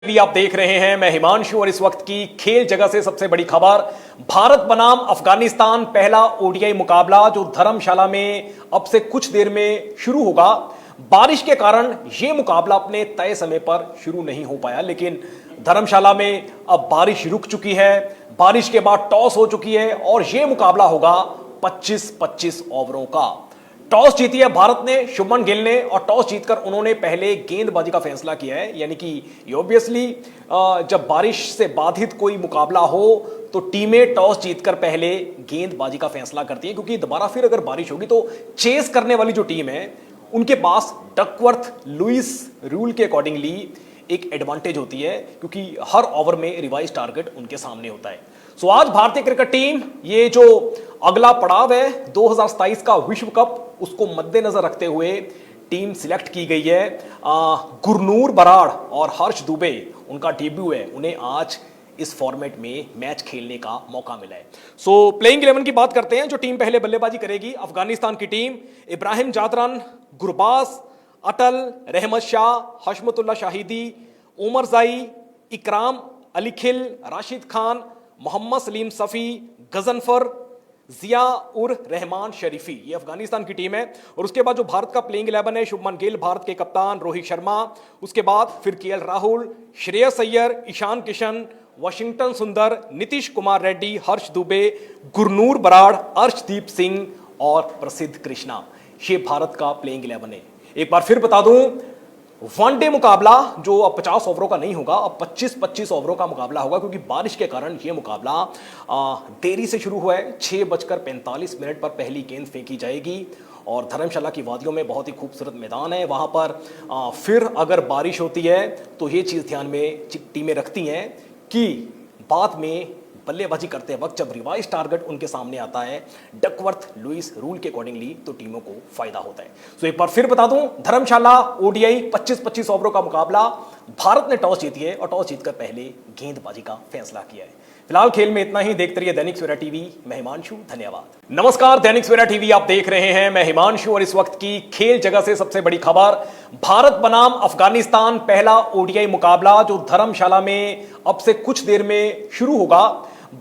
भी आप देख रहे हैं। मैं हिमांशु और इस वक्त की खेल जगह से सबसे बड़ी खबर, भारत बनाम अफगानिस्तान पहला ओडीआई मुकाबला जो धर्मशाला में अब से कुछ देर में शुरू होगा। बारिश के कारण यह मुकाबला अपने तय समय पर शुरू नहीं हो पाया, लेकिन धर्मशाला में अब बारिश रुक चुकी है। बारिश के बाद टॉस हो चुकी है और यह मुकाबला होगा 25-25 ओवरों का। टॉस जीती है भारत ने, शुभमन गिल ने, और टॉस जीतकर उन्होंने पहले गेंदबाजी का फैसला किया है। यानी कि ऑब्वियसली जब बारिश से बाधित कोई मुकाबला हो तो टीमें टॉस जीतकर पहले गेंदबाजी का फैसला करती है, क्योंकि दोबारा फिर अगर बारिश होगी तो चेस करने वाली जो टीम है उनके पास डकवर्थ लुइस रूल के अकॉर्डिंगली एक एडवांटेज होती है, क्योंकि हर ओवर में रिवाइज टारगेट उनके सामने होता है। सो आज भारतीय क्रिकेट टीम ये जो अगला पड़ाव है 2027 का विश्व कप, उसको मद्देनजर रखते हुए टीम सिलेक्ट की गई है। गुरनूर बराड़ और हर्ष दुबे उनका डेब्यू है, उन्हें आज इस फॉर्मेट में मैच खेलने का मौका मिला है। सो प्लेइंग 11 की बात करते हैं जो टीम पहले बल्लेबाजी करेगी। अफगानिस्तान की टीम इब्राहिम जादरन, गुरबाज, अटल, रहमत शाह, हशमतुल्लाह शाहिदी, उमर जाई, इकराम अलीखिल, राशिद खान, मोहम्मद सलीम सफ़ी, गजनफर, जिया उर रहमान शरीफी, ये अफगानिस्तान की टीम है। और उसके बाद जो भारत का प्लेइंग 11 है, शुभमन गिल भारत के कप्तान, रोहित शर्मा, उसके बाद फिर केएल राहुल, श्रेयस अय्यर, ईशान किशन, वाशिंगटन सुंदर, नीतीश कुमार रेड्डी, हर्ष दुबे, गुरनूर बराड़, अर्शदीप सिंह और प्रसिद्ध कृष्णा, ये भारत का प्लेइंग 11 है। एक बार फिर बता दूं, वनडे मुकाबला जो अब 50 ओवरों का नहीं होगा, अब 25-25 ओवरों का मुकाबला होगा, क्योंकि बारिश के कारण यह मुकाबला देरी से शुरू हुआ है। 6:45 पर पहली गेंद फेंकी जाएगी और धर्मशाला की वादियों में बहुत ही खूबसूरत मैदान है। वहां पर फिर अगर बारिश होती है तो ये चीज़ ध्यान में टीमें रखती हैं कि बाद में बल्लेबाजी करते वक्त जब रिवाइज टारगेट उनके सामने आता है डकवर्थ लुइस रूल के अकॉर्डिंगली, तो टीमों को फायदा होता है। तो एक बार फिर बता दूं, धर्मशाला ओडीआई 25-25 ओवरों का मुकाबला, भारत ने टॉस जीती है और टॉस जीतकर पहले गेंदबाजी का फैसला किया है। फिलहाल खेल में इतना ही। देखते रहिए दैनिक सवेरा टीवी। मैं हिमांशु, धन्यवाद। नमस्कार, दैनिक सवेरा टीवी आप देख रहे हैं। मैं हिमांशु और इस वक्त की खेल जगह से सबसे बड़ी खबर, भारत बनाम अफगानिस्तान पहला ओडीआई मुकाबला जो धर्मशाला में अब से कुछ देर में शुरू होगा।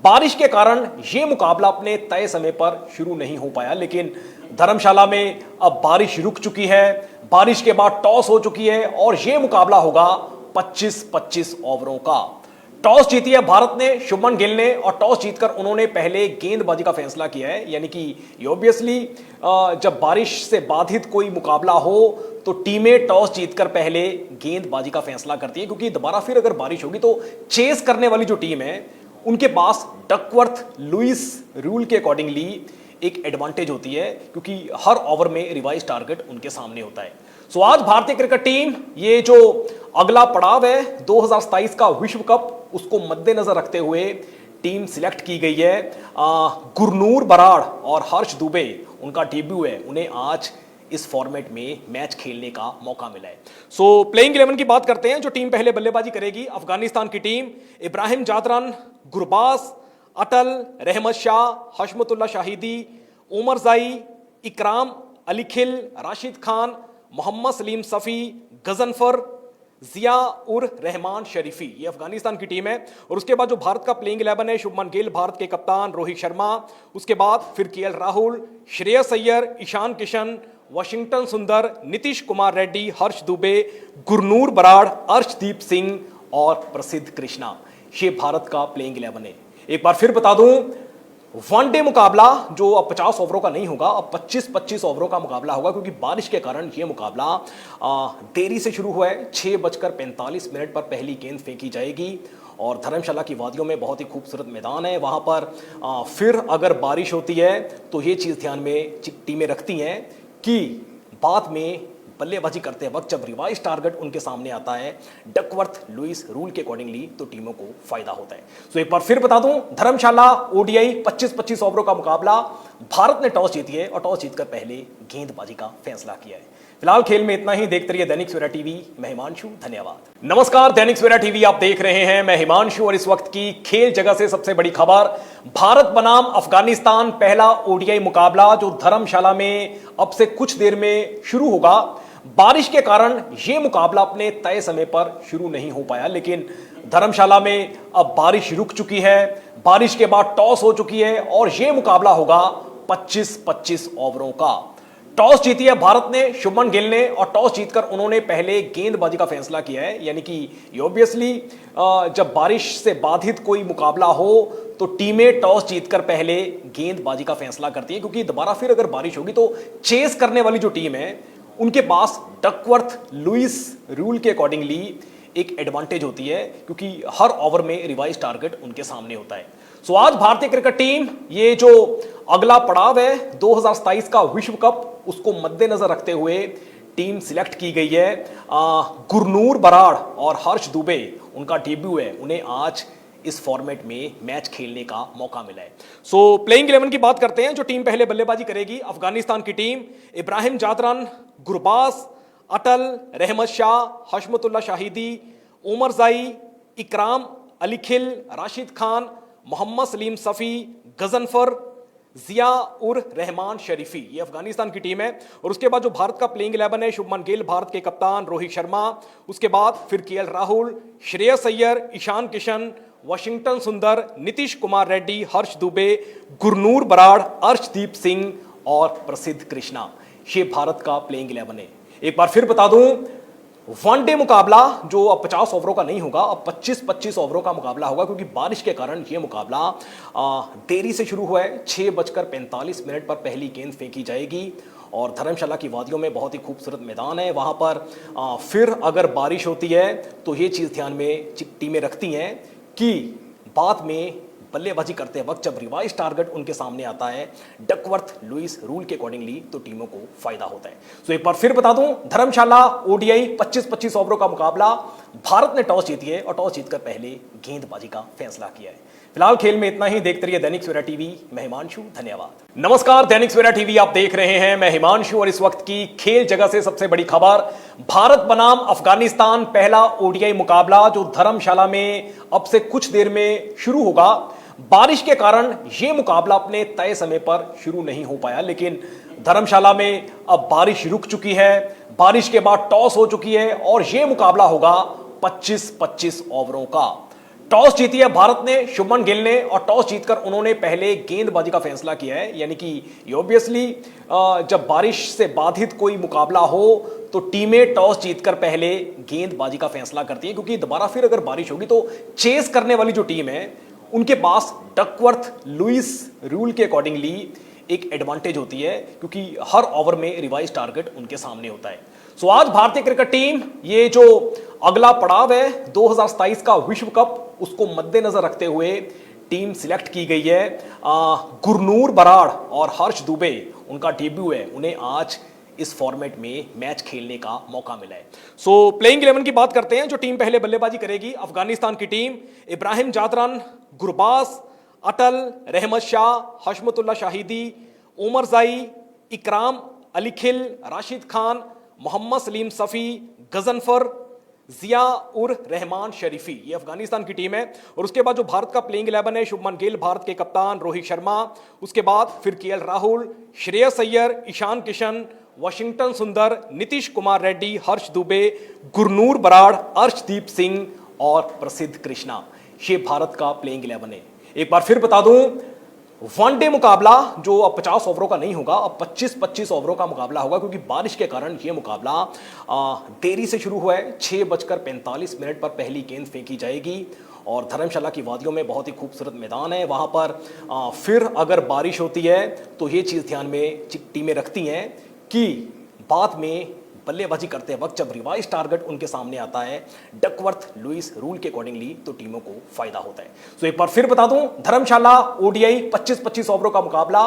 बारिश के कारण यह मुकाबला अपने तय समय पर शुरू नहीं हो पाया, लेकिन धर्मशाला में अब बारिश रुक चुकी है। बारिश के बाद टॉस हो चुकी है और यह मुकाबला होगा 25-25 ओवरों का। टॉस जीती है भारत ने, शुभमन गिल ने, और टॉस जीतकर उन्होंने पहले गेंदबाजी का फैसला किया है। यानी कि ऑब्वियसली जब बारिश से बाधित कोई मुकाबला हो तो टीमें टॉस जीतकर पहले गेंदबाजी का फैसला करती है, क्योंकि दोबारा फिर अगर बारिश होगी तो चेस करने वाली जो टीम है उनके पास डकवर्थ लुइस रूल के अकॉर्डिंगली एक एडवांटेज होती है, क्योंकि हर ओवर में रिवाइज टारगेट उनके सामने होता है। सो आज भारतीय क्रिकेट टीम ये जो अगला पड़ाव है 2027 का विश्व कप, उसको मद्देनजर रखते हुए टीम सिलेक्ट की गई है। गुरनूर बराड़ और हर्ष दुबे उनका डेब्यू है, उन्हें आज इस फॉर्मेट में मैच खेलने का मौका मिला है। सो प्लेइंग 11 की बात करते हैं जो टीम पहले बल्लेबाजी करेगी। अफगानिस्तान की टीम इब्राहिम जादरन, गुरबाज, अटल, रहमत शाह, हशमतुल्लाह शाहिदी, उमर जाई, इकराम अलीखिल, राशिद खान, मोहम्मद सलीम सफ़ी, गजनफर, जिया उर रहमान शरीफी, ये अफगानिस्तान की टीम है। और उसके बाद जो भारत का प्लेइंग 11 है, शुभमन गिल भारत के कप्तान, रोहित शर्मा, उसके बाद फिर केएल राहुल, श्रेयस अय्यर, ईशान किशन, वाशिंगटन सुंदर, नीतीश कुमार रेड्डी, हर्ष दुबे, गुरनूर बराड़, अर्शदीप सिंह और प्रसिद्ध कृष्णा, ये भारत का प्लेइंग 11 है। एक बार फिर बता दूं, वनडे मुकाबला जो अब 50 ओवरों का नहीं होगा, अब 25-25 ओवरों का मुकाबला होगा, क्योंकि बारिश के कारण यह मुकाबला देरी से शुरू हुआ है। 6:45 पर पहली गेंद फेंकी जाएगी और धर्मशाला की वादियों में बहुत ही खूबसूरत मैदान है। वहां पर फिर अगर बारिश होती है तो ये चीज़ ध्यान में टीमें रखती हैं कि बाद में बल्लेबाजी करते वक्त जब रिवाइज टारगेट उनके सामने आता है डकवर्थ लुइस रूल के अकॉर्डिंगली, तो टीमों को फायदा होता है। तो एक बार फिर बता दूं, धर्मशाला ओडीआई 25-25 ओवरों का मुकाबला, भारत ने टॉस जीती है और टॉस जीतकर पहले गेंदबाजी का फैसला किया है। फिलहाल खेल में इतना ही। देखते रहिए दैनिक सवेरा टीवी। मैं हिमांशु, धन्यवाद। नमस्कार, दैनिक सवेरा टीवी आप देख रहे हैं। मैं हिमांशु और इस वक्त की खेल जगह से सबसे बड़ी खबर, भारत बनाम अफगानिस्तान पहला ओडीआई मुकाबला जो धर्मशाला में अब से कुछ देर में शुरू होगा। बारिश के कारण यह मुकाबला अपने तय समय पर शुरू नहीं हो पाया, लेकिन धर्मशाला में अब बारिश रुक चुकी है। बारिश के बाद टॉस हो चुकी है और यह मुकाबला होगा 25-25 ओवरों का। टॉस जीती है भारत ने, शुभमन गिल ने, और टॉस जीतकर उन्होंने पहले गेंदबाजी का फैसला किया है। यानी कि ऑब्वियसली जब बारिश से बाधित कोई मुकाबला हो तो टीमें टॉस जीतकर पहले गेंदबाजी का फैसला करती है, क्योंकि दोबारा फिर अगर बारिश होगी तो चेस करने वाली जो टीम है उनके पास डकवर्थ लुइस रूल के अकॉर्डिंगली एक एडवांटेज होती है, क्योंकि हर ओवर में रिवाइज टारगेट उनके सामने होता है। सो आज भारतीय क्रिकेट टीम ये जो अगला पड़ाव है 2027 का विश्व कप, उसको मद्देनजर रखते हुए टीम सिलेक्ट की गई है। गुरनूर बराड़ और हर्ष दुबे, उनका डेब्यू है, उन्हें आज इस फॉर्मेट में मैच खेलने का मौका मिला है। सो प्लेइंग 11 की बात करते हैं। जो टीम पहले बल्लेबाजी करेगी, अफगानिस्तान की टीम, इब्राहिम जादरन, गुरबाज, अटल, रहमत शाह, हशमतुल्लाह शाहिदी, उमर जाई, इकराम अली खिल, राशिद खान, मोहम्मद सलीम सफ़ी, गजनफर, जिया उर रहमान शरीफी, ये अफगानिस्तान की टीम है। और उसके बाद जो भारत का प्लेइंग 11 है, शुभमन गिल भारत के कप्तान, रोहित शर्मा, उसके बाद फिर केएल राहुल, श्रेयस अय्यर, ईशान किशन, वाशिंगटन सुंदर, नीतीश कुमार रेड्डी, हर्ष दुबे, गुरनूर बराड़, अर्शदीप सिंह और प्रसिद्ध कृष्णा, ये भारत का प्लेइंग 11 है। एक बार फिर बता दूं, वनडे मुकाबला जो अब 50 ओवरों का नहीं होगा, अब 25-25 ओवरों का मुकाबला होगा, क्योंकि बारिश के कारण यह मुकाबला देरी से शुरू हुआ है। 6:45 पर पहली गेंद फेंकी जाएगी और धर्मशाला की वादियों में बहुत ही खूबसूरत मैदान है, वहां पर फिर अगर बारिश होती है तो ये चीज़ ध्यान में टीमें रखती हैं कि बाद में बल्लेबाजी करते वक्त जब रिवाइज टारगेट उनके सामने आता है डकवर्थ लुइस रूल के अकॉर्डिंगली, तो टीमों को फायदा होता है। तो एक बार फिर बता दूं, धर्मशाला ओडीआई 25-25 ओवरों का मुकाबला, भारत ने टॉस जीती है और टॉस जीतकर पहले गेंदबाजी का फैसला किया है। फिलहाल खेल में इतना ही। देखते रहिए दैनिक सवेरा टीवी। मैं हिमांशु, धन्यवाद। नमस्कार, दैनिक सवेरा टीवी आप देख रहे हैं, मैं हिमांशु, और इस वक्त की खेल जगह से सबसे बड़ी खबर, भारत बनाम अफगानिस्तान पहला ओडीआई मुकाबला जो धर्मशाला में अब से कुछ देर में शुरू होगा। बारिश के कारण यह मुकाबला अपने तय समय पर शुरू नहीं हो पाया, लेकिन धर्मशाला में अब बारिश रुक चुकी है। बारिश के बाद टॉस हो चुकी है और यह मुकाबला होगा 25-25 ओवरों का। टॉस जीती है भारत ने, शुभमन गिल ने, और टॉस जीतकर उन्होंने पहले गेंदबाजी का फैसला किया है। यानी कि ऑब्वियसली जब बारिश से बाधित कोई मुकाबला हो तो टीमें टॉस जीतकर पहले गेंदबाजी का फैसला करती हैं, क्योंकि दोबारा फिर अगर बारिश होगी तो चेस करने वाली जो टीम है उनके पास डकवर्थ लुइस रूल के अकॉर्डिंगली एक एडवांटेज होती है, क्योंकि हर ओवर में रिवाइज टारगेट उनके सामने होता है। सो आज भारतीय क्रिकेट टीम ये जो अगला पड़ाव है 2027 का विश्व कप, उसको मद्देनजर रखते हुए टीम सिलेक्ट की गई है। गुरनूर बराड़ और हर्ष दुबे, उनका डेब्यू है, उन्हें आज इस फॉर्मेट में मैच खेलने का मौका मिला है। सो प्लेइंग 11 की बात करते हैं। जो टीम पहले बल्लेबाजी करेगी, अफगानिस्तान की टीम, इब्राहिम जादरन, गुरबाज, अटल, रहमत शाह, हशमतुल्लाह शाहिदी, उमर जाई, इकराम अली खिल, राशिद खान, मोहम्मद सलीम सफ़ी, गजनफर, जिया उर रहमान शरीफी, ये अफगानिस्तान की टीम है। और उसके बाद जो भारत का प्लेइंग 11 है, शुभमन गिल भारत के कप्तान, रोहित शर्मा, उसके बाद फिर केएल राहुल, श्रेयस अय्यर, ईशान किशन, वाशिंगटन सुंदर, नीतीश कुमार रेड्डी, हर्ष दुबे, गुरनूर बराड़, अर्शदीप सिंह और प्रसिद्ध कृष्णा, ये भारत का प्लेइंग 11 है। एक बार फिर बता दूं, वनडे मुकाबला जो अब 50 ओवरों का नहीं होगा, अब 25-25 ओवरों का मुकाबला होगा, क्योंकि बारिश के कारण यह मुकाबला देरी से शुरू हुआ है। 6:45 पर पहली गेंद फेंकी जाएगी और धर्मशाला की वादियों में बहुत ही खूबसूरत मैदान है, वहां पर फिर अगर बारिश होती है तो ये चीज़ ध्यान में टीमें रखती हैं कि बाद में बल्लेबाजी करते वक्त जब रिवाइज टारगेट उनके सामने आता है डकवर्थ लुइस रूल के अकॉर्डिंगली, तो टीमों को फायदा होता है। तो एक बार फिर बता दूं, धर्मशाला ओडीआई 25-25 ओवरों का मुकाबला,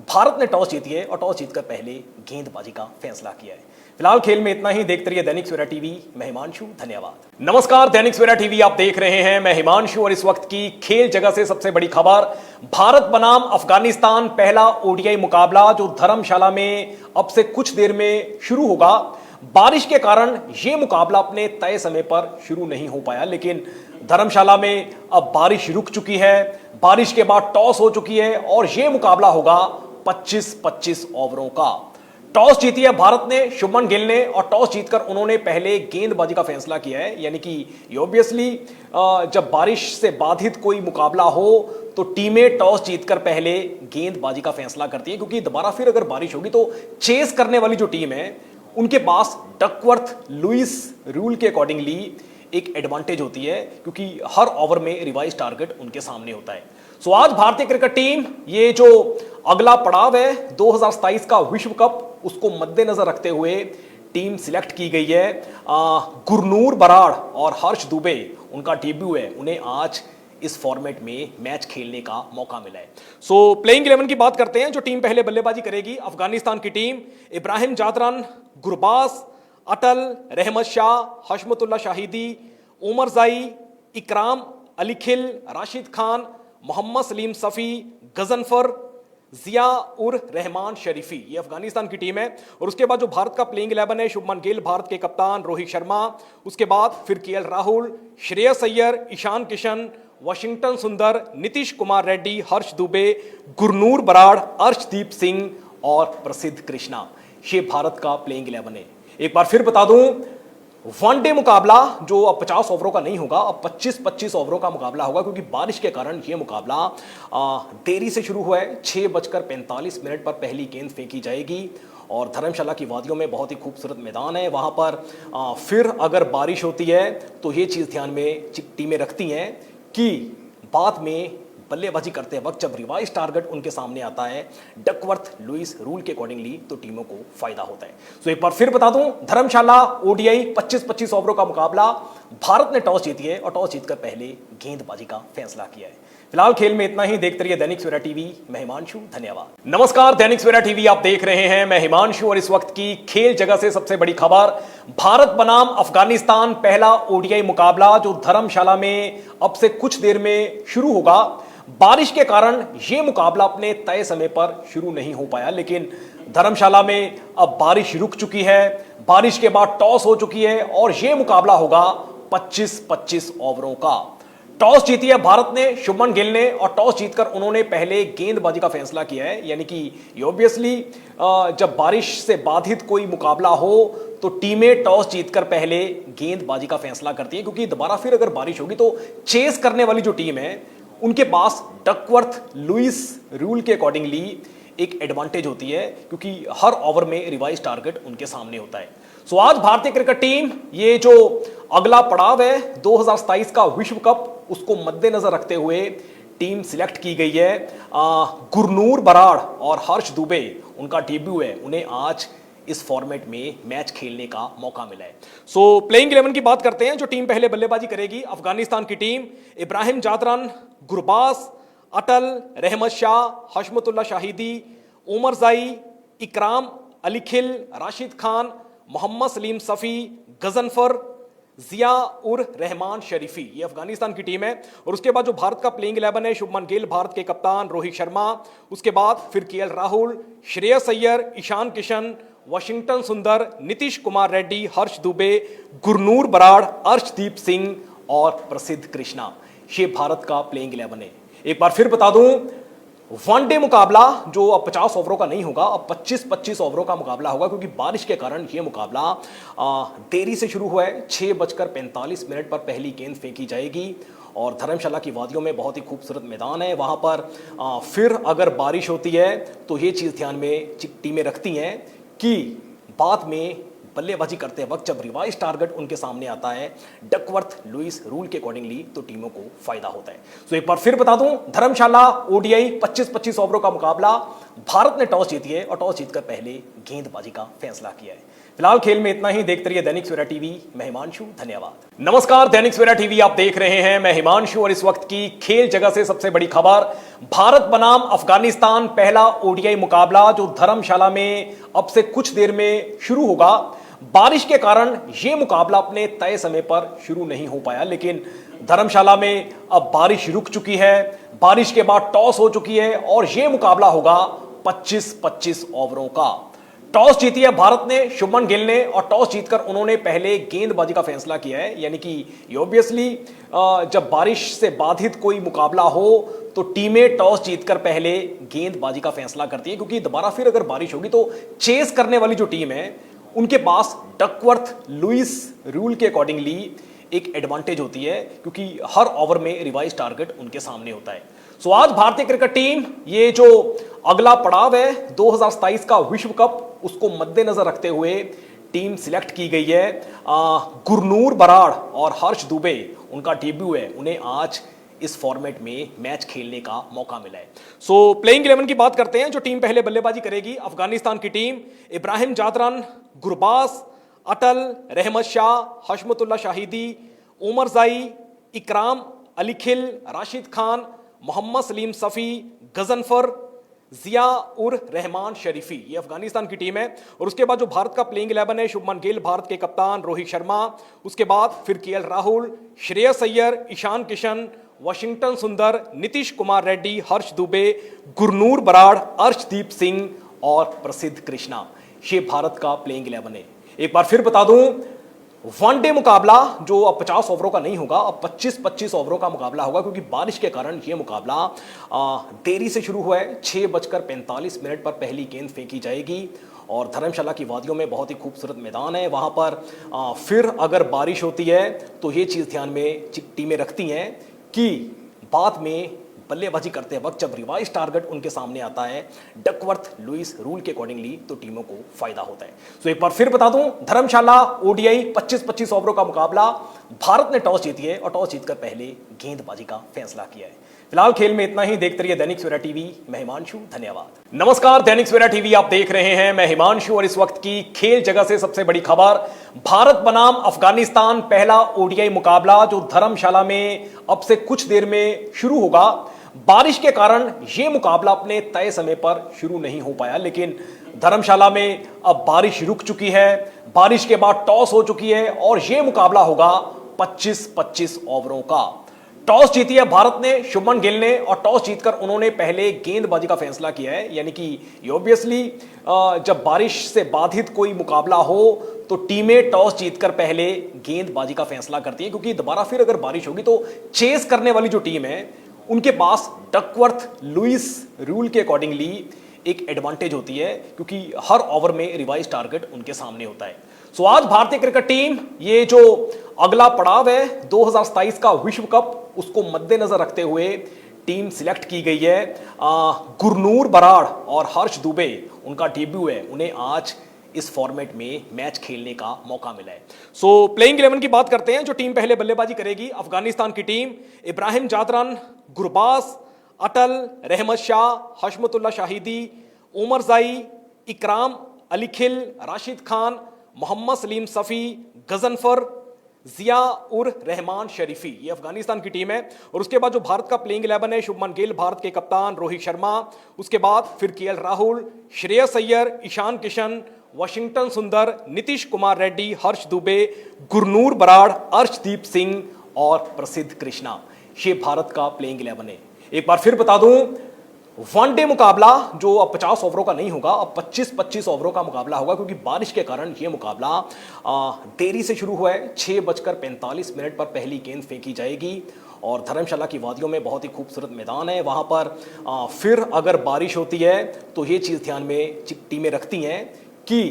भारत ने टॉस जीती है और टॉस जीतकर पहले गेंदबाजी का फैसला किया है। फिलहाल खेल में इतना ही। देखते रहिए दैनिक सवेरा टीवी। मैं हिमांशु, धन्यवाद। नमस्कार, दैनिक सवेरा टीवी आप देख रहे हैं, मैं हिमांशु, और इस वक्त की खेल जगह से सबसे बड़ी खबर, भारत बनाम अफगानिस्तान पहला ओडीआई मुकाबला जो धर्मशाला में अब से कुछ देर में शुरू होगा। बारिश के कारण यह मुकाबला अपने तय समय पर शुरू नहीं हो पाया, लेकिन धर्मशाला में अब बारिश रुक चुकी है। बारिश के बाद टॉस हो चुकी है और यह मुकाबला होगा 25-25 ओवरों का। टॉस जीती है भारत ने, शुभमन गिल ने, और टॉस जीतकर उन्होंने पहले गेंदबाजी का फैसला किया है। यानी कि ऑब्वियसली जब बारिश से बाधित कोई मुकाबला हो तो टीमें टॉस जीतकर पहले गेंदबाजी का फैसला करती है, क्योंकि दोबारा फिर अगर बारिश होगी तो चेस करने वाली जो टीम है उनके पास डकवर्थ लुइस रूल के अकॉर्डिंगली एक एडवांटेज होती है, क्योंकि हर ओवर में रिवाइज टारगेट उनके सामने होता है। सो आज भारतीय क्रिकेट टीम ये जो अगला पड़ाव है 2027 का विश्व कप, उसको मद्देनजर रखते हुए टीम सिलेक्ट की गई है। गुरनूर बराड़ और हर्ष दुबे, उनका डेब्यू है, उन्हें आज इस फॉर्मेट में मैच खेलने का मौका मिला है। सो प्लेइंग 11 की बात करते हैं। जो टीम पहले बल्लेबाजी करेगी, अफगानिस्तान की टीम, इब्राहिम जादरन, गुरबाज, अटल, रहमत शाह, हशमतुल्लाह शाहिदी, उमर जाई, इकराम अली खिल, राशिद खान, मोहम्मद सलीम सफ़ी, गजनफर, जिया उर रहमान शरीफी, ये अफगानिस्तान की टीम है। और उसके बाद जो भारत का प्लेइंग 11 है, शुभमन गिल भारत के कप्तान, रोहित शर्मा, उसके बाद फिर केएल राहुल, श्रेयस अय्यर, ईशान किशन, वाशिंगटन सुंदर, नीतीश कुमार रेड्डी, हर्ष दुबे, गुरनूर बराड़, अर्शदीप सिंह और प्रसिद्ध कृष्णा, ये भारत का प्लेइंग 11 है। एक बार फिर बता दूं, वनडे मुकाबला जो अब 50 ओवरों का नहीं होगा, अब 25-25 ओवरों का मुकाबला होगा, क्योंकि बारिश के कारण यह मुकाबला देरी से शुरू हुआ है। 6:45 पर पहली गेंद फेंकी जाएगी और धर्मशाला की वादियों में बहुत ही खूबसूरत मैदान है, वहां पर फिर अगर बारिश होती है तो ये चीज़ ध्यान में टीमें रखती हैं कि बाद में बल्लेबाजी करते वक्त जब रिवाइज टारगेट उनके सामने आता है डकवर्थ लुइस रूल के अकॉर्डिंगली, तो टीमों को फायदा होता है। तो एक बार फिर बता दूं, धर्मशाला ओडीआई 25-25 ओवरों का मुकाबला, भारत ने टॉस जीती है और टॉस जीतकर पहले गेंदबाजी का फैसला किया है। फिलहाल खेल में इतना ही। देखते रहिए दैनिक सवेरा टीवी। मैं हिमांशु, धन्यवाद। नमस्कार, दैनिक सवेरा टीवी आप देख रहे हैं, मैं हिमांशु, और इस वक्त की खेल जगह से सबसे बड़ी खबर, भारत बनाम अफगानिस्तान पहला ओडीआई मुकाबला जो धर्मशाला में अब से कुछ देर में शुरू होगा। बारिश के कारण यह मुकाबला अपने तय समय पर शुरू नहीं हो पाया, लेकिन धर्मशाला में अब बारिश रुक चुकी है, बारिश के बाद टॉस हो चुकी है और यह मुकाबला होगा 25-25 ओवरों का। टॉस जीती है भारत ने, शुभमन गिल ने, और टॉस जीतकर उन्होंने पहले गेंदबाजी का फैसला किया है। यानी कि ऑब्वियसली जब बारिश से बाधित कोई मुकाबला हो तो टीमें टॉस जीतकर पहले गेंदबाजी का फैसला करती है, क्योंकि दोबारा फिर अगर बारिश होगी तो चेस करने वाली जो टीम है उनके पास डकवर्थ लुइस रूल के अकॉर्डिंगली एक एडवांटेज होती है, क्योंकि हर ओवर में रिवाइज टारगेट उनके सामने होता है। सो आज भारतीय क्रिकेट टीम ये जो अगला पड़ाव है 2027 का विश्व कप, उसको मद्देनजर रखते हुए टीम सिलेक्ट की गई है। गुरनूर बराड़ और हर्ष दुबे, उनका डेब्यू है, उन्हें आज इस फॉर्मेट में मैच खेलने का मौका मिला है। सो प्लेइंग 11 की बात करते हैं। जो टीम पहले बल्लेबाजी करेगी, अफगानिस्तान की टीम, इब्राहिम जादरन, गुरबाज, अटल, रहमत शाह, हशमतुल्लाह शाहिदी, उमर जाई, इकराम अली खिल, राशिद खान, मोहम्मद सलीम सफ़ी, गजनफर, जिया उर रहमान शरीफी, ये अफगानिस्तान की टीम है। और उसके बाद जो भारत का प्लेइंग 11 है, शुभमन गिल भारत के कप्तान, रोहित शर्मा, उसके बाद फिर केएल राहुल, श्रेयस अय्यर, ईशान किशन, वाशिंगटन सुंदर, नीतीश कुमार रेड्डी, हर्ष दुबे, गुरनूर बराड़, अर्शदीप सिंह और प्रसिद्ध कृष्णा, ये भारत का प्लेइंग 11 है। एक बार फिर बता दूं, वनडे मुकाबला जो अब 50 ओवरों का नहीं होगा, अब 25-25 ओवरों का मुकाबला होगा, क्योंकि बारिश के कारण यह मुकाबला देरी से शुरू हुआ है। 6:45 पर पहली गेंद फेंकी जाएगी और धर्मशाला की वादियों में बहुत ही खूबसूरत मैदान है, वहां पर फिर अगर बारिश होती है तो ये चीज़ ध्यान में टीमें रखती हैं कि बाद में बल्लेबाजी करते वक्त जब रिवाइज टारगेट उनके सामने आता है डकवर्थ लुइस रूल के अकॉर्डिंगली, तो टीमों को फायदा होता है। तो एक बार फिर बता दूं, धर्मशाला ओडीआई 25-25 ओवरों का मुकाबला, भारत ने टॉस जीती है और टॉस जीतकर पहले गेंदबाजी का फैसला किया है। फिलहाल खेल में इतना ही। देखते रहिए दैनिक सवेरा टीवी। मैं हिमांशु, धन्यवाद। नमस्कार, दैनिक सवेरा टीवी आप देख रहे हैं, मैं हिमांशु, और इस वक्त की खेल जगह से सबसे बड़ी खबर, भारत बनाम अफगानिस्तान पहला ओडीआई मुकाबला जो धर्मशाला में अब से कुछ देर में शुरू होगा। बारिश के कारण यह मुकाबला अपने तय समय पर शुरू नहीं हो पाया, लेकिन धर्मशाला में अब बारिश रुक चुकी है, बारिश के बाद टॉस हो चुकी है और यह मुकाबला होगा 25-25 ओवरों का। टॉस जीती है भारत ने, शुभमन गिल ने, और टॉस जीतकर उन्होंने पहले गेंदबाजी का फैसला किया है। यानी कि ऑब्वियसली जब बारिश से बाधित कोई मुकाबला हो तो टीमें टॉस जीतकर पहले गेंदबाजी का फैसला करती है, क्योंकि दोबारा फिर अगर बारिश होगी तो चेस करने वाली जो टीम है उनके पास डकवर्थ लुइस रूल के अकॉर्डिंगली एक एडवांटेज होती है, क्योंकि हर ओवर में रिवाइज टारगेट उनके सामने होता है। सो आज भारतीय क्रिकेट टीम ये जो अगला पड़ाव है 2027 का विश्व कप, उसको मद्देनजर रखते हुए टीम सिलेक्ट की गई है। गुरनूर बराड़ और हर्ष दुबे, उनका डेब्यू है, उन्हें आज इस फॉर्मेट में मैच खेलने का मौका मिला है। सो प्लेइंग 11 की बात करते हैं। जो टीम पहले बल्लेबाजी करेगी, अफगानिस्तान की टीम, इब्राहिम जादरन, गुरबाज, अटल, रहमत शाह, हशमतुल्लाह शाहिदी, उमर जाई, इकराम अली खिल, राशिद खान, मोहम्मद सलीम सफ़ी, गजनफर, जिया उर रहमान शरीफी, ये अफगानिस्तान की टीम है। और उसके बाद जो भारत का प्लेइंग 11 है, शुभमन गिल भारत के कप्तान, रोहित शर्मा, उसके बाद फिर केएल राहुल, श्रेयस अय्यर, ईशान किशन, वाशिंगटन सुंदर, नीतीश कुमार रेड्डी, हर्ष दुबे, गुरनूर बराड़, अर्शदीप सिंह और प्रसिद्ध कृष्णा, ये भारत का प्लेइंग 11 है। एक बार फिर बता दूं, वनडे मुकाबला जो अब 50 ओवरों का नहीं होगा, अब 25-25 ओवरों का मुकाबला होगा, क्योंकि बारिश के कारण यह मुकाबला देरी से शुरू हुआ है। 6:45 पर पहली गेंद फेंकी जाएगी और धर्मशाला की वादियों में बहुत ही खूबसूरत मैदान है, वहां पर फिर अगर बारिश होती है तो ये चीज़ ध्यान में टीमें रखती हैं कि बाद में बल्लेबाजी करते वक्त जब रिवाइज टारगेट उनके सामने आता है डकवर्थ लुइस रूल के अकॉर्डिंगली, तो टीमों को फायदा होता है। तो एक बार फिर बता दूं, धर्मशाला ओडीआई 25-25 ओवरों का मुकाबला, भारत ने टॉस जीती है और टॉस जीतकर पहले गेंदबाजी का फैसला किया है। फिलहाल खेल में इतना ही। देखते रहिए दैनिक सवेरा टीवी। मैं हिमांशु, धन्यवाद। नमस्कार, दैनिक सवेरा टीवी आप देख रहे हैं, मैं हिमांशु, और इस वक्त की खेल जगह से सबसे बड़ी खबर, भारत बनाम अफगानिस्तान पहला ओडीआई मुकाबला जो धर्मशाला में अब से कुछ देर में शुरू होगा। बारिश के कारण यह मुकाबला अपने तय समय पर शुरू नहीं हो पाया, लेकिन धर्मशाला में अब बारिश रुक चुकी है, बारिश के बाद टॉस हो चुकी है और यह मुकाबला होगा 25-25 ओवरों का। टॉस जीती है भारत ने, शुभमन गिल ने, और टॉस जीतकर उन्होंने पहले गेंदबाजी का फैसला किया है। यानी कि ऑब्वियसली जब बारिश से बाधित कोई मुकाबला हो तो टीमें टॉस जीतकर पहले गेंदबाजी का फैसला करती है, क्योंकि दोबारा फिर अगर बारिश होगी तो चेस करने वाली जो टीम है उनके पास डकवर्थ लुइस रूल के अकॉर्डिंगली एक एडवांटेज होती है, क्योंकि हर ओवर में रिवाइज टारगेट उनके सामने होता है। सो आज भारतीय क्रिकेट टीम ये जो अगला पड़ाव है 2027 का विश्व कप, उसको मद्देनजर रखते हुए टीम सिलेक्ट की गई है। गुरनूर बराड़ और हर्ष दुबे, उनका डेब्यू है, उन्हें आज इस फॉर्मेट में मैच खेलने का मौका मिला है। सो प्लेइंग 11 की बात करते हैं। जो टीम पहले बल्लेबाजी करेगी, अफगानिस्तान की टीम, इब्राहिम जादरन, गुरबाज, अटल, रहमत शाह, हशमतुल्लाह शाहिदी, उमर जाई, इकराम अली खिल, राशिद खान, मोहम्मद सलीम सफ़ी, गजनफर, जिया उर रहमान शरीफी, ये अफगानिस्तान की टीम है। और उसके बाद जो भारत का प्लेइंग 11 है, शुभमन गिल भारत के कप्तान, रोहित शर्मा, उसके बाद फिर केएल राहुल, श्रेयस अय्यर, ईशान किशन, वाशिंगटन सुंदर, नीतीश कुमार रेड्डी, हर्ष दुबे, गुरनूर बराड़, अर्शदीप सिंह और प्रसिद्ध कृष्णा, ये भारत का प्लेइंग 11 है। एक बार फिर बता दूं, वनडे मुकाबला जो अब 50 ओवरों का नहीं होगा, अब 25-25 ओवरों का मुकाबला होगा, क्योंकि बारिश के कारण यह मुकाबला देरी से शुरू हुआ है। 6:45 पर पहली गेंद फेंकी जाएगी और धर्मशाला की वादियों में बहुत ही खूबसूरत मैदान है, वहां पर फिर अगर बारिश होती है तो ये चीज़ ध्यान में टीमें रखती हैं कि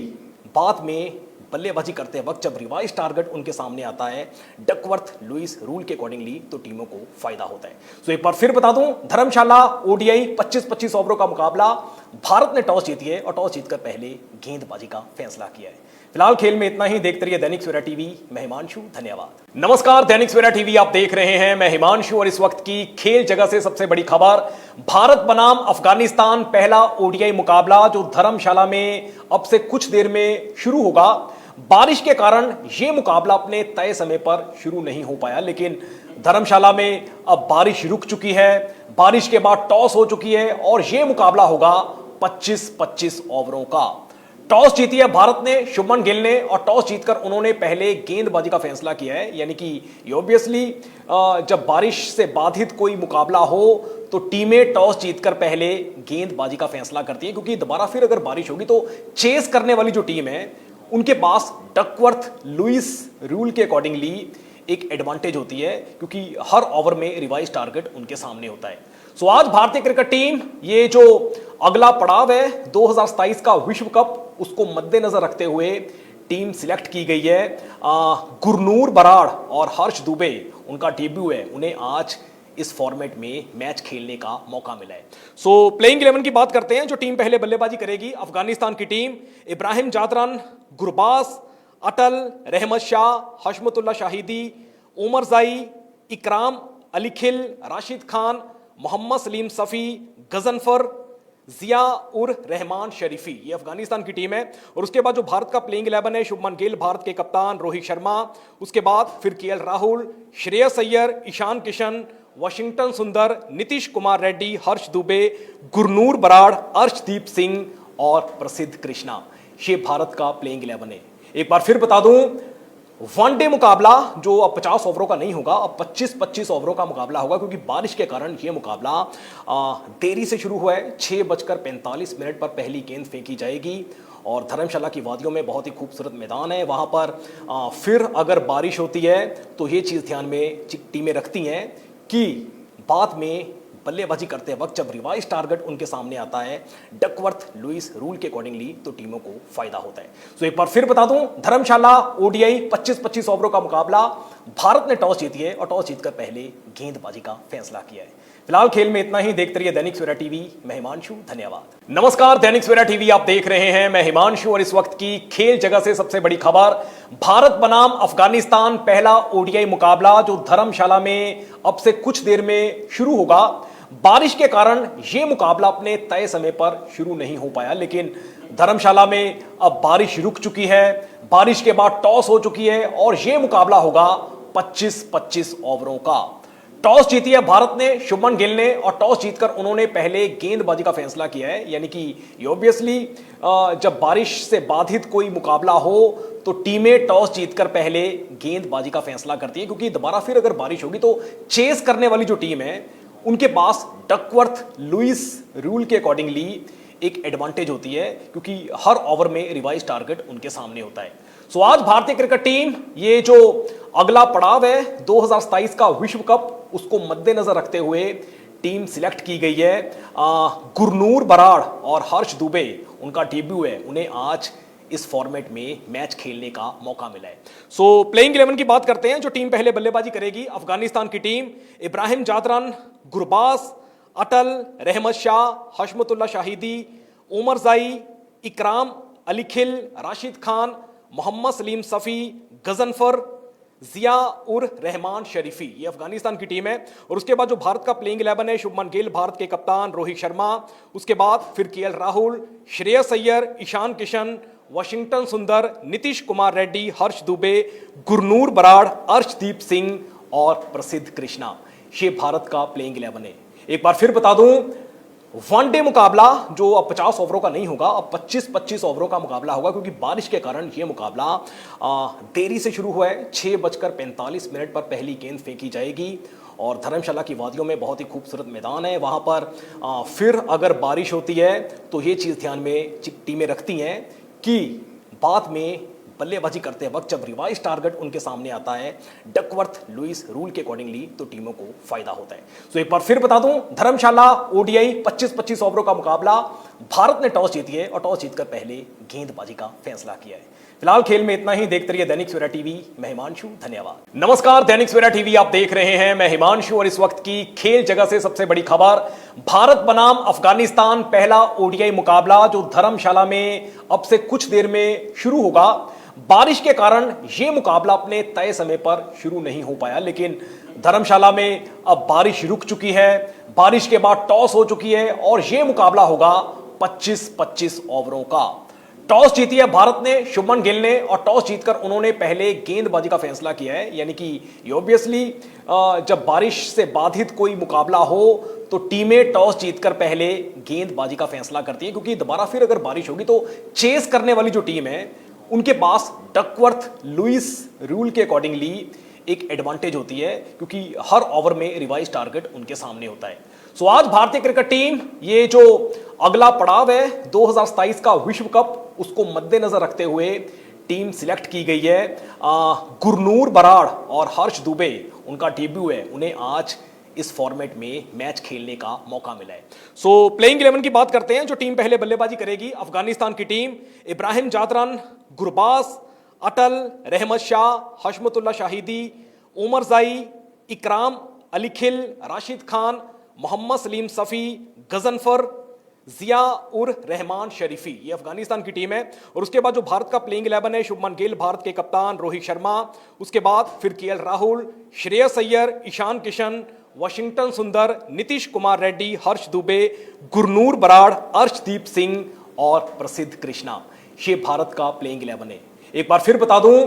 बाद में बल्लेबाजी करते वक्त जब रिवाइज टारगेट उनके सामने आता है डकवर्थ लुइस रूल के अकॉर्डिंगली, तो टीमों को फायदा होता है। तो एक बार फिर बता दूं, धर्मशाला ओडीआई 25-25 ओवरों का मुकाबला, भारत ने टॉस जीती है और टॉस जीतकर पहले गेंदबाजी का फैसला किया है। फिलहाल खेल में इतना ही। देखते रहिए दैनिक सवेरा टीवी। मैं हिमांशु, धन्यवाद। नमस्कार, दैनिक सवेरा टीवी आप देख रहे हैं, मैं हिमांशु, और इस वक्त की खेल जगह से सबसे बड़ी खबर, भारत बनाम अफगानिस्तान पहला ओडीआई मुकाबला जो धर्मशाला में अब से कुछ देर में शुरू होगा। बारिश के कारण यह मुकाबला अपने तय समय पर शुरू नहीं हो पाया, लेकिन धर्मशाला में अब बारिश रुक चुकी है, बारिश के बाद टॉस हो चुकी है और यह मुकाबला होगा 25-25 ओवरों का। टॉस जीती है भारत ने, शुभमन गिल ने, और टॉस जीतकर उन्होंने पहले गेंदबाजी का फैसला किया है। यानी कि ऑब्वियसली जब बारिश से बाधित कोई मुकाबला हो तो टीमें टॉस जीतकर पहले गेंदबाजी का फैसला करती हैं, क्योंकि दोबारा फिर अगर बारिश होगी तो चेस करने वाली जो टीम है उनके पास डकवर्थ लुइस रूल के अकॉर्डिंगली एक एडवांटेज होती है, क्योंकि हर ओवर में रिवाइज टारगेट उनके सामने होता है। सो आज भारतीय क्रिकेट टीम ये जो अगला पड़ाव है 2027 का विश्व कप, उसको मद्देनजर रखते हुए टीम सिलेक्ट की गई है। गुरनूर बराड़ और हर्ष दुबे, उनका डेब्यू है, उन्हें आज इस फॉर्मेट में मैच खेलने का मौका मिला है। सो प्लेइंग 11 की बात करते हैं। जो टीम पहले बल्लेबाजी करेगी, अफगानिस्तान की टीम, इब्राहिम जादरन, गुरबाज, अटल, रहमत शाह, हशमतुल्लाह शाहिदी, उमर जाई, इकराम अली खिल, राशिद खान, मोहम्मद सलीम सफ़ी, गजनफर, जिया उर रहमान शरीफी, ये अफगानिस्तान की टीम है। और उसके बाद जो भारत का प्लेइंग 11 है, शुभमन गिल भारत के कप्तान, रोहित शर्मा, उसके बाद फिर केएल राहुल, श्रेयस अय्यर, ईशान किशन, वाशिंगटन सुंदर, नीतीश कुमार रेड्डी, हर्ष दुबे, गुरनूर बराड़, अर्शदीप सिंह और प्रसिद्ध कृष्णा, ये भारत का प्लेइंग 11 है। एक बार फिर बता दूं, वनडे मुकाबला जो अब 50 ओवरों का नहीं होगा, अब 25-25 ओवरों का मुकाबला होगा, क्योंकि बारिश के कारण यह मुकाबला देरी से शुरू हुआ है। 6:45 पर पहली गेंद फेंकी जाएगी और धर्मशाला की वादियों में बहुत ही खूबसूरत मैदान है, वहां पर फिर अगर बारिश होती है तो ये चीज़ ध्यान में टीमें रखती हैं कि बाद में बल्लेबाजी करते वक्त जब रिवाइज टारगेट उनके सामने आता है डकवर्थ लुइस रूल के अकॉर्डिंगली, तो टीमों को फायदा होता है। तो एक बार फिर बता दूं, धर्मशाला ओडीआई 25-25 ओवरों का मुकाबला, भारत ने टॉस जीती है और टॉस जीतकर पहले गेंदबाजी का फैसला किया है। फिलहाल खेल में इतना ही। देखते रहिए दैनिक सवेरा टीवी। मैं हिमांशु, धन्यवाद। नमस्कार, दैनिक सवेरा टीवी आप देख रहे हैं, मैं हिमांशु, और इस वक्त की खेल जगह से सबसे बड़ी खबर, भारत बनाम अफगानिस्तान पहला ओडीआई मुकाबला जो धर्मशाला में अब से कुछ देर में शुरू होगा। बारिश के कारण यह मुकाबला अपने तय समय पर शुरू नहीं हो पाया, लेकिन धर्मशाला में अब बारिश रुक चुकी है, बारिश के बाद टॉस हो चुकी है और यह मुकाबला होगा 25-25 ओवरों का। टॉस जीती है भारत ने, शुभमन गिल ने, और टॉस जीतकर उन्होंने पहले गेंदबाजी का फैसला किया है। यानी कि ऑब्वियसली जब बारिश से बाधित कोई मुकाबला हो तो टीमें टॉस जीतकर पहले गेंदबाजी का फैसला करती है, क्योंकि दोबारा फिर अगर बारिश होगी तो चेस करने वाली जो टीम है उनके पास डकवर्थ लुइस रूल के अकॉर्डिंगली एक एडवांटेज होती है, क्योंकि हर ओवर में रिवाइज टारगेट उनके सामने होता है। सो आज भारतीय क्रिकेट टीम ये जो अगला पड़ाव है 2027 का विश्व कप, उसको मद्देनजर रखते हुए टीम सिलेक्ट की गई है। गुरनूर बराड़ और हर्ष दुबे, उनका डेब्यू है, उन्हें आज इस फॉर्मेट में मैच खेलने का मौका मिला है। सो प्लेइंग 11 की बात करते हैं। जो टीम पहले बल्लेबाजी करेगी, अफगानिस्तान की टीम, इब्राहिम जादरन, गुरबाज, अटल, रहमत शाह, हशमतुल्लाह शाहिदी, उमर जाई, इकराम अली खिल, राशिद खान, मोहम्मद सलीम सफ़ी, गजनफर, जिया उर रहमान शरीफी, ये अफगानिस्तान की टीम है। और उसके बाद जो भारत का प्लेइंग 11 है, शुभमन गिल भारत के कप्तान, रोहित शर्मा, उसके बाद फिर केएल राहुल, श्रेयस अय्यर, ईशान किशन, वाशिंगटन सुंदर, नीतीश कुमार रेड्डी, हर्ष दुबे, गुरनूर बराड़, अर्शदीप सिंह और प्रसिद्ध कृष्णा, ये भारत का प्लेइंग 11 है। एक बार फिर बता दूं, वनडे मुकाबला जो अब 50 ओवरों का नहीं होगा, अब 25-25 ओवरों का मुकाबला होगा, क्योंकि बारिश के कारण यह मुकाबला देरी से शुरू हुआ है। 6:45 पर पहली गेंद फेंकी जाएगी और धर्मशाला की वादियों में बहुत ही खूबसूरत मैदान है, वहां पर फिर अगर बारिश होती है तो ये चीज़ ध्यान में टीमें रखती हैं कि बाद में बल्लेबाजी करते वक्त जब रिवाइज टारगेट उनके सामने आता है डकवर्थ लुइस रूल के अकॉर्डिंगली, तो टीमों को फायदा होता है। तो एक बार फिर बता दूं, धर्मशाला ओडीआई 25-25 ओवरों का मुकाबला, भारत ने टॉस जीती है और टॉस जीतकर पहले गेंदबाजी का फैसला किया है। फिलहाल खेल में इतना ही। देखते रहिए दैनिक सवेरा टीवी। मैं हिमांशु, धन्यवाद। नमस्कार, दैनिक सवेरा टीवी आप देख रहे हैं, मैं हिमांशु, और इस वक्त की खेल जगह से सबसे बड़ी खबर, भारत बनाम अफगानिस्तान पहला ओडीआई मुकाबला जो धर्मशाला में अब से कुछ देर में शुरू होगा। बारिश के कारण यह मुकाबला अपने तय समय पर शुरू नहीं हो पाया, लेकिन धर्मशाला में अब बारिश रुक चुकी है, बारिश के बाद टॉस हो चुकी है और यह मुकाबला होगा 25-25 ओवरों का। टॉस जीती है भारत ने, शुभमन गिल ने, और टॉस जीतकर उन्होंने पहले गेंदबाजी का फैसला किया है। यानी कि ऑब्वियसली जब बारिश से बाधित कोई मुकाबला हो तो टीमें टॉस जीतकर पहले गेंदबाजी का फैसला करती हैं, क्योंकि दोबारा फिर अगर बारिश होगी तो चेस करने वाली जो टीम है उनके पास डकवर्थ लुइस रूल के अकॉर्डिंगली एक एडवांटेज होती है, क्योंकि हर ओवर में रिवाइज टारगेट उनके सामने होता है। सो आज भारतीय क्रिकेट टीम ये जो अगला पड़ाव है 2027 का विश्व कप, उसको मद्देनजर रखते हुए टीम सिलेक्ट की गई है। गुरनूर बराड़ और हर्ष दुबे, उनका डेब्यू है, उन्हें आज इस फॉर्मेट में मैच खेलने का मौका मिला है। सो प्लेइंग 11 की बात करते हैं। जो टीम पहले बल्लेबाजी करेगी, अफगानिस्तान की टीम, इब्राहिम जादरन, गुरबाज, अटल, रहमत शाह, हशमतुल्लाह शाहिदी, उमर जाई, इकराम अली खिल, राशिद खान, मोहम्मद सलीम सफ़ी, गजनफर, जिया उर रहमान शरीफी, ये अफगानिस्तान की टीम है। और उसके बाद जो भारत का प्लेइंग 11 है, शुभमन गिल भारत के कप्तान, रोहित शर्मा, उसके बाद फिर केएल राहुल, श्रेयस अय्यर, ईशान किशन, वाशिंगटन सुंदर, नीतीश कुमार रेड्डी, हर्ष दुबे, गुरनूर बराड़, अर्शदीप सिंह और प्रसिद्ध कृष्णा, ये भारत का प्लेइंग 11 है। एक बार फिर बता दूं,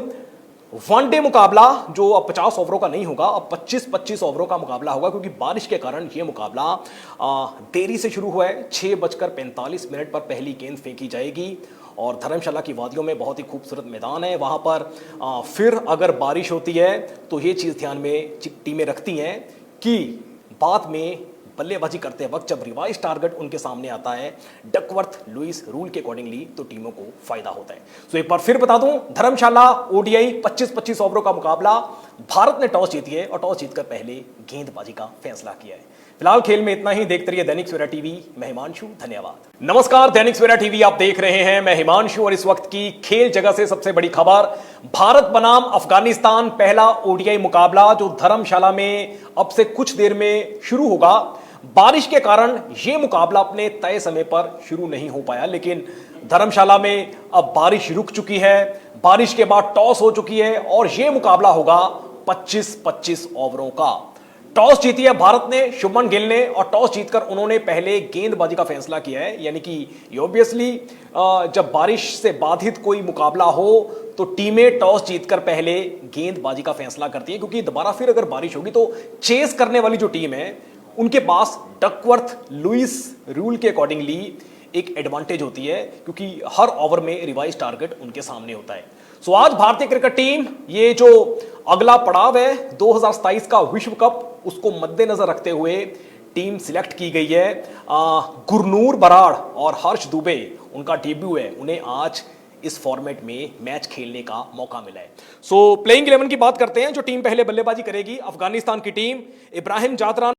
वनडे मुकाबला जो अब 50 ओवरों का नहीं होगा, अब 25-25 ओवरों का मुकाबला होगा, क्योंकि बारिश के कारण यह मुकाबला देरी से शुरू हुआ है। 6:45 पर पहली गेंद फेंकी जाएगी और धर्मशाला की वादियों में बहुत ही खूबसूरत मैदान है, वहां पर फिर अगर बारिश होती है तो ये चीज़ ध्यान में टीमें रखती हैं कि बाद में बल्लेबाजी करते वक्त जब रिवाइज टारगेट उनके सामने आता है डकवर्थ लुइस रूल के अकॉर्डिंगली, तो टीमों को फायदा होता है। तो एक बार फिर बता दूं, धर्मशाला ओडीआई 25-25 ओवरों का मुकाबला, भारत ने टॉस जीती है और टॉस जीतकर पहले गेंदबाजी का फैसला किया है। फिलहाल खेल में इतना ही। देखते रहिए दैनिक सवेरा टीवी। मैं हिमांशु, धन्यवाद। नमस्कार, दैनिक सवेरा टीवी आप देख रहे हैं, मैं हिमांशु, और इस वक्त की खेल जगह से सबसे बड़ी खबर, भारत बनाम अफगानिस्तान पहला ओडीआई मुकाबला जो धर्मशाला में अब से कुछ देर में शुरू होगा। बारिश के कारण यह मुकाबला अपने तय समय पर शुरू नहीं हो पाया, लेकिन धर्मशाला में अब बारिश रुक चुकी है, बारिश के बाद टॉस हो चुकी है और यह मुकाबला होगा 25-25 ओवरों का। टॉस जीती है भारत ने, शुभमन गिल ने, और टॉस जीतकर उन्होंने पहले गेंदबाजी का फैसला किया है। यानी कि ऑब्वियसली जब बारिश से बाधित कोई मुकाबला हो तो टीमें टॉस जीतकर पहले गेंदबाजी का फैसला करती है, क्योंकि दोबारा फिर अगर बारिश होगी तो चेस करने वाली जो टीम है उनके पास डकवर्थ लुइस रूल के अकॉर्डिंगली एक एडवांटेज होती है, क्योंकि हर ओवर में रिवाइज टारगेट उनके सामने होता है। सो आज भारतीय क्रिकेट टीम ये जो अगला पड़ाव है 2027 का विश्व कप, उसको मद्देनजर रखते हुए टीम सिलेक्ट की गई है। गुरनूर बराड़ और हर्ष दुबे, उनका डेब्यू है, उन्हें आज इस फॉर्मेट में मैच खेलने का मौका मिला है। सो प्लेइंग 11 की बात करते हैं। जो टीम पहले बल्लेबाजी करेगी, अफगानिस्तान की टीम, इब्राहिम जादरन,